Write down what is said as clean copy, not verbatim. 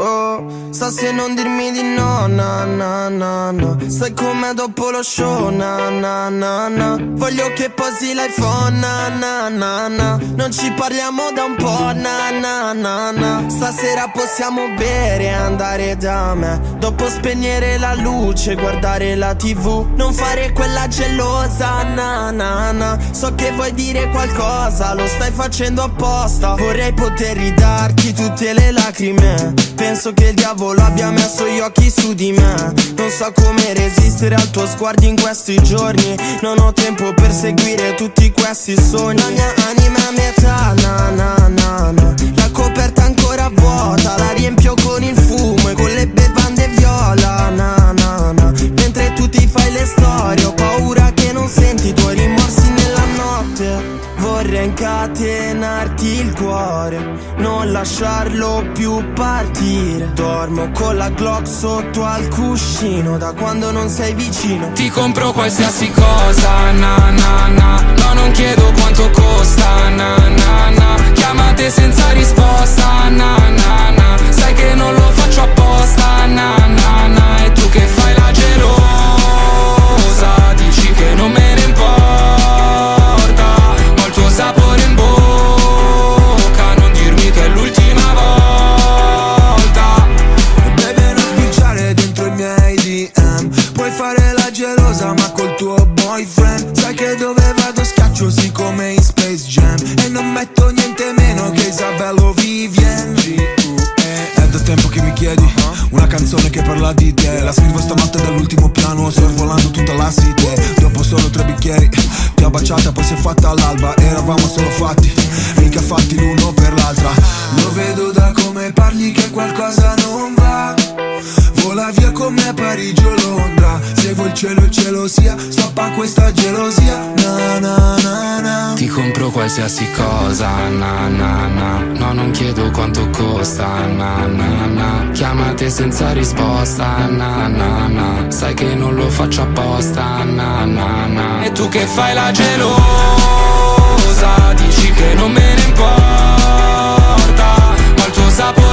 Oh, sa se non dirmi di no, na na na na. Sai com'è dopo lo show, na na na na. Voglio che posi l'iPhone, na na na na. Non ci parliamo da un po', na na na na. Stasera possiamo bere e andare da me. Dopo spegnere la luce, guardare la TV. Non fare quella gelosa, na na na. So che vuoi dire qualcosa, lo stai facendo apposta. Vorrei poter ridarti tutte le lacrime. Penso che il diavolo abbia messo gli occhi su di me. Non so come resistere al tuo sguardo in questi giorni. Non ho tempo per seguire tutti questi sogni. La mia anima è a metà, na na na na. La coperta ancora vuota, la riempio con il fumo e con le bevande viola, na na na. Mentre tu ti fai le storie, ho paura che non senti i tuoi rimorsi nella notte. Vorrei incatenarti il cuore, non lasciarlo più partire. Dormo con la Glock sotto al cuscino, da quando non sei vicino. Ti compro qualsiasi cosa, na na na. No, non chiedo quanto costa, na na na. Chiamate senza risposta, na na na. Sai che non lo faccio apposta, na na na. E tu che fai la gelosa, dici che non me ne importa. Ho il tuo sapore in bocca, non dirmi che è l'ultima volta. Baby, non spicciare dentro i miei DM. Puoi fare la gelosa ma col tuo boyfriend. Sai che dove vado schiaccio sì come in Space Jam. E non metto niente meno che Isabello Vivien. È da tempo che mi chiedi una canzone che parla di te. La scrivo stanotte dall'ultimo piano, sorvolando tutta la city. Dopo solo 3 bicchieri ti ho baciata, poi si è fatta all'alba. Eravamo solo fatti, mica fatti l'uno per l'altra. Lo vedo da come parli che qualcosa non va. Vola via con me a Parigi o Londra. Se vuoi il cielo sia, stoppa questa gelosia, na na na na. Ti compro qualsiasi cosa, na na na. No, non chiedo quanto costa, na na na. Chiamate senza risposta, na na na. Sai che non lo faccio apposta, na na na. E tu che fai la gelosa, dici che non me ne importa. Ma il tuo sapore